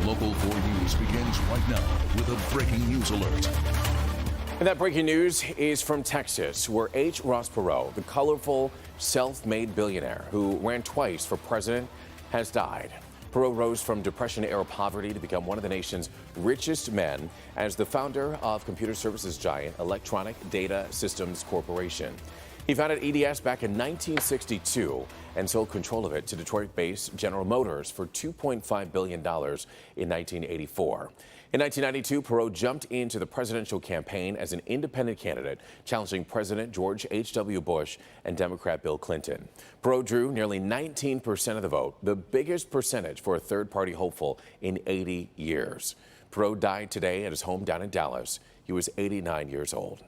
Local 4 News begins right now with a breaking news alert. And that breaking news is from Texas, where H. Ross Perot, the colorful, self-made billionaire who ran twice for president, has died. Perot rose from Depression-era poverty to become one of the nation's richest men as the founder of computer services giant Electronic Data Systems Corporation. He founded EDS back in 1962 and sold control of it to Detroit-based General Motors for $2.5 billion in 1984. In 1992, Perot jumped into the presidential campaign as an independent candidate, challenging President George H.W. Bush and Democrat Bill Clinton. Perot drew nearly 19% of the vote, the biggest percentage for a third-party hopeful in 80 years. Perot died today at his home down in Dallas. He was 89 years old.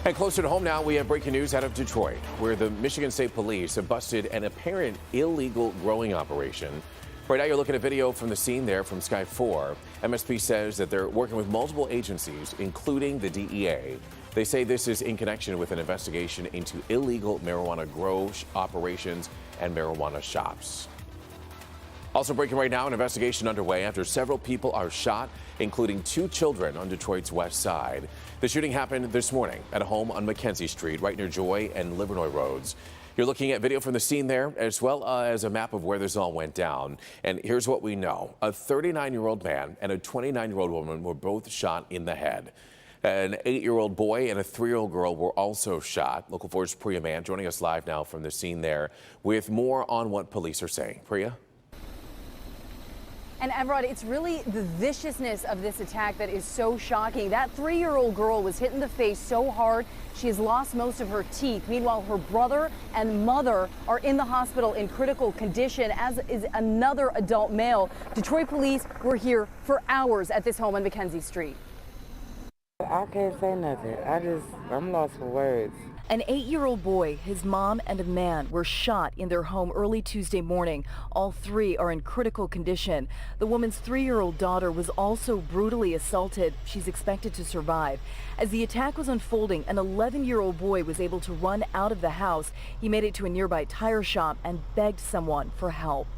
And closer to home now, we have breaking news out of Detroit, where the Michigan State Police have busted an apparent illegal growing operation. Right now, you're looking at video from the scene there from Sky 4. MSP says that they're working with multiple agencies, including the DEA. They say this is in connection with an investigation into illegal marijuana grow operations and marijuana shops. Also breaking right now, an investigation underway after several people are shot, including 2 children on Detroit's west side. The shooting happened this morning at a home on Mackenzie Street, right near Joy and Livernois Roads. You're looking at video from the scene there, as well as a map of where this all went down. And here's what we know. A 39-year-old man and a 29-year-old woman were both shot in the head. An 8-year-old boy and a 3-year-old girl were also shot. Local 4's Priya Mann joining us live now from the scene there with more on what police are saying. Priya? And Everett, it's really the viciousness of this attack that is so shocking. That 3-year-old girl was hit in the face so hard she has lost most of her teeth. Meanwhile, her brother and mother are in the hospital in critical condition, as is another adult male. Detroit police were here for hours at this home on Mackenzie Street. I can't say nothing. I'm lost for words. An 8-year-old boy, his mom, and a man were shot in their home early Tuesday morning. All 3 are in critical condition. The woman's 3-year-old daughter was also brutally assaulted. She's expected to survive. As the attack was unfolding, an 11-year-old boy was able to run out of the house. He made it to a nearby tire shop and begged someone for help.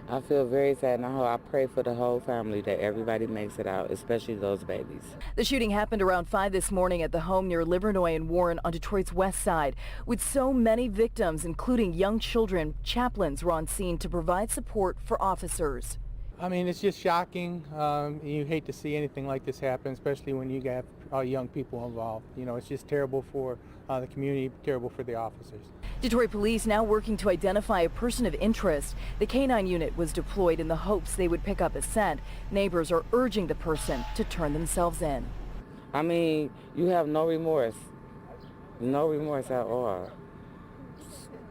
I feel very sad, and I pray for the whole family that everybody makes it out, especially those babies. The shooting happened around 5 this morning at the home near Livernois and Warren on Detroit's west side. With so many victims, including young children, chaplains were on scene to provide support for officers. I mean, it's just shocking. You hate to see anything like this happen, especially when you have young people involved. You know, it's just terrible for the community, terrible for the officers. Detroit police now working to identify a person of interest. The K-9 unit was deployed in the hopes they would pick up a scent. Neighbors are urging the person to turn themselves in. I mean, you have no remorse at all.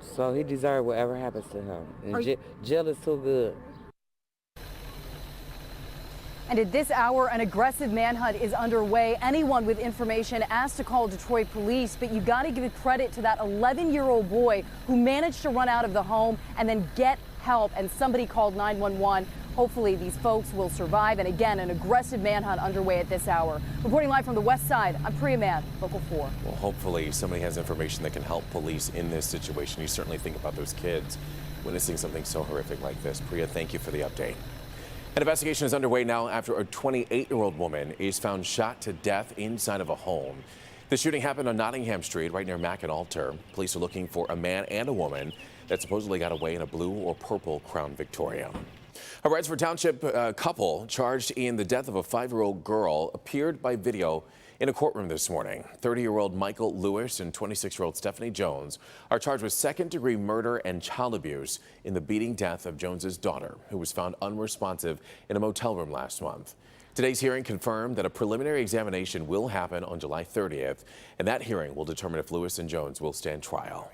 So he deserves whatever happens to him. And jail is too good. And at this hour, an aggressive manhunt is underway. Anyone with information asked to call Detroit police, but you got to give credit to that 11-year-old boy who managed to run out of the home and then get help, and somebody called 911. Hopefully these folks will survive. And again, an aggressive manhunt underway at this hour. Reporting live from the west side, I'm Priya Mann, Local 4. Well, hopefully somebody has information that can help police in this situation. You certainly think about those kids witnessing something so horrific like this. Priya, thank you for the update. An investigation is underway now after a 28-year-old woman is found shot to death inside of a home. The shooting happened on Nottingham Street, right near Mack and Alter. Police are looking for a man and a woman that supposedly got away in a blue or purple Crown Victoria. A Redsford Township couple charged in the death of a 5-year-old girl appeared by video in a courtroom this morning. 30-year-old Michael Lewis and 26-year-old Stephanie Jones are charged with second-degree murder and child abuse in the beating death of Jones's daughter, who was found unresponsive in a motel room last month. Today's hearing confirmed that a preliminary examination will happen on July 30th, and that hearing will determine if Lewis and Jones will stand trial.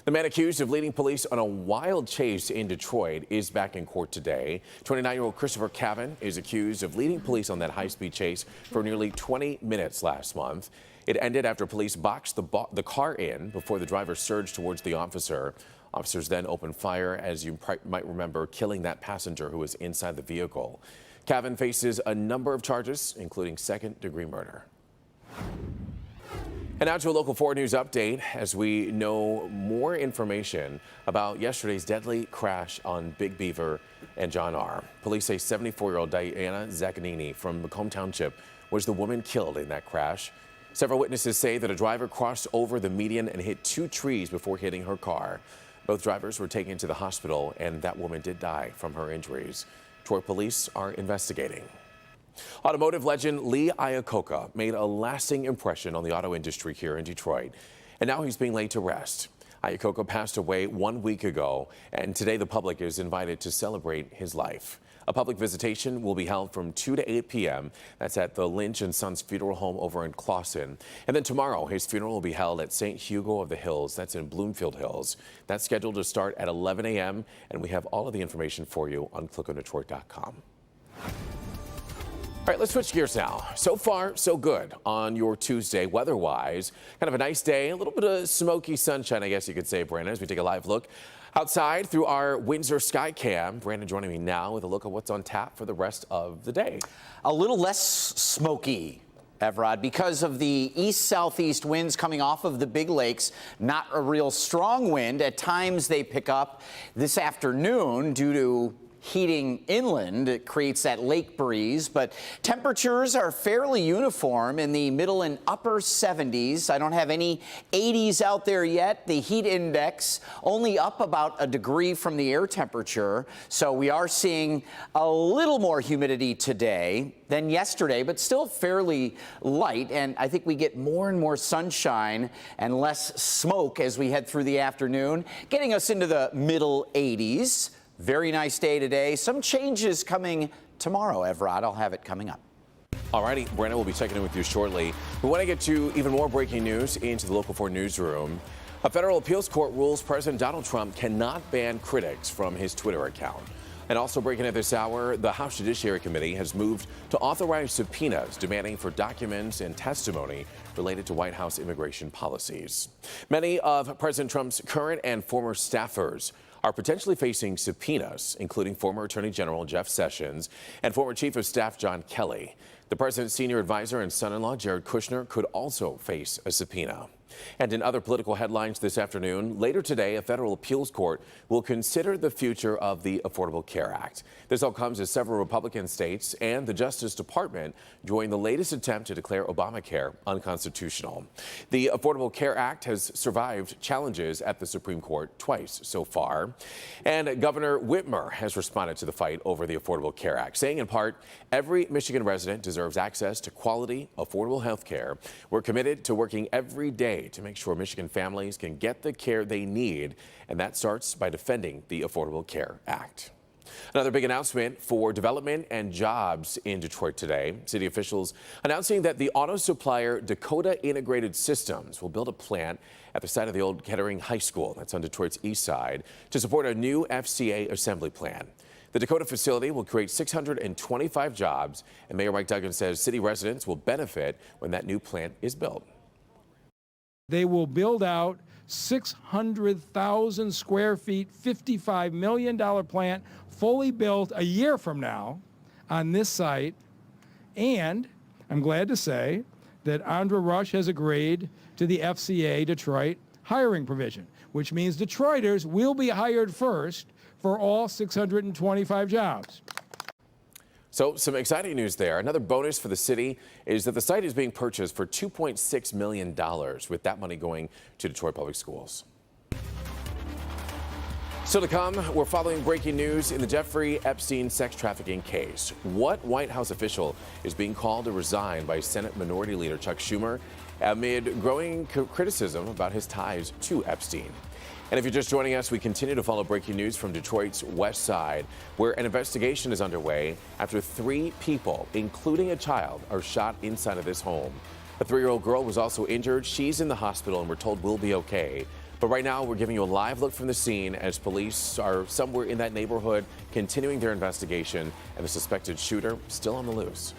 The man accused of leading police on a wild chase in Detroit is back in court today. 29-year-old Christopher Cavan is accused of leading police on that high-speed chase for nearly 20 minutes last month. It ended after police boxed the car in before the driver surged towards the officer. Officers then opened fire, as you might remember, killing that passenger who was inside the vehicle. Cavan faces a number of charges, including second-degree murder. And now to a local 4 News update as we know more information about yesterday's deadly crash on Big Beaver and John R. Police say 74-year-old Diana Zaccanini from Macomb Township was the woman killed in that crash. Several witnesses say that a driver crossed over the median and hit 2 trees before hitting her car. Both drivers were taken to the hospital, and that woman did die from her injuries. Detroit police are investigating. Automotive legend Lee Iacocca made a lasting impression on the auto industry here in Detroit, and now he's being laid to rest. Iacocca passed away 1 week ago, and today the public is invited to celebrate his life. A public visitation will be held from 2 to 8 p.m. That's at the Lynch & Sons Funeral Home over in Clawson. And then tomorrow, his funeral will be held at St. Hugo of the Hills. That's in Bloomfield Hills. That's scheduled to start at 11 a.m., and we have all of the information for you on clickondetroit.com. All right, let's switch gears now. So far, so good on your Tuesday weather-wise. Kind of a nice day, a little bit of smoky sunshine, I guess you could say, Brandon, as we take a live look outside through our Windsor Sky Cam. Brandon joining me now with a look at what's on tap for the rest of the day. A little less smoky, Evrod, because of the east-southeast winds coming off of the big lakes. Not a real strong wind. At times they pick up this afternoon due to heating inland. It creates that lake breeze, but temperatures are fairly uniform in the middle and upper 70s. I don't have any 80s out there yet. The heat index only up about a degree from the air temperature, so we are seeing a little more humidity today than yesterday, but still fairly light, and I think we get more and more sunshine and less smoke as we head through the afternoon, getting us into the middle 80s. Very nice day today. Some changes coming tomorrow, Evrod. I'll have it coming up. All righty, Brandon will be checking in with you shortly. We want to get to even more breaking news into the Local 4 newsroom. A federal appeals court rules President Donald Trump cannot ban critics from his Twitter account. And also breaking at this hour, the House Judiciary Committee has moved to authorize subpoenas demanding for documents and testimony related to White House immigration policies. Many of President Trump's current and former staffers are potentially facing subpoenas, including former Attorney General Jeff Sessions and former Chief of Staff John Kelly. The president's senior advisor and son-in-law Jared Kushner could also face a subpoena. And in other political headlines this afternoon, later today, a federal appeals court will consider the future of the Affordable Care Act. This all comes as several Republican states and the Justice Department join the latest attempt to declare Obamacare unconstitutional. The Affordable Care Act has survived challenges at the Supreme Court twice so far. And Governor Whitmer has responded to the fight over the Affordable Care Act, saying in part, every Michigan resident deserves access to quality, affordable health care. We're committed to working every day to make sure Michigan families can get the care they need, and that starts by defending the Affordable Care Act. Another big announcement for development and jobs in Detroit today. City officials announcing that the auto supplier Dakota Integrated Systems will build a plant at the site of the old Kettering High School, that's on Detroit's east side, to support a new FCA assembly plant. The Dakota facility will create 625 jobs, and Mayor Mike Duggan says city residents will benefit when that new plant is built. They will build out 600,000 square feet, $55 million plant, fully built a year from now on this site. And I'm glad to say that Andra Rush has agreed to the FCA Detroit hiring provision, which means Detroiters will be hired first for all 625 jobs. So some exciting news there. Another bonus for the city is that the site is being purchased for $2.6 million, with that money going to Detroit Public Schools. Still to come, we're following breaking news in the Jeffrey Epstein sex trafficking case. What White House official is being called to resign by Senate Minority Leader Chuck Schumer amid growing criticism about his ties to Epstein? And if you're just joining us, we continue to follow breaking news from Detroit's west side, where an investigation is underway after 3 people, including a child, are shot inside of this home. A 3-year-old girl was also injured. She's in the hospital and we're told will be okay. But right now, we're giving you a live look from the scene as police are somewhere in that neighborhood continuing their investigation, and the suspected shooter still on the loose.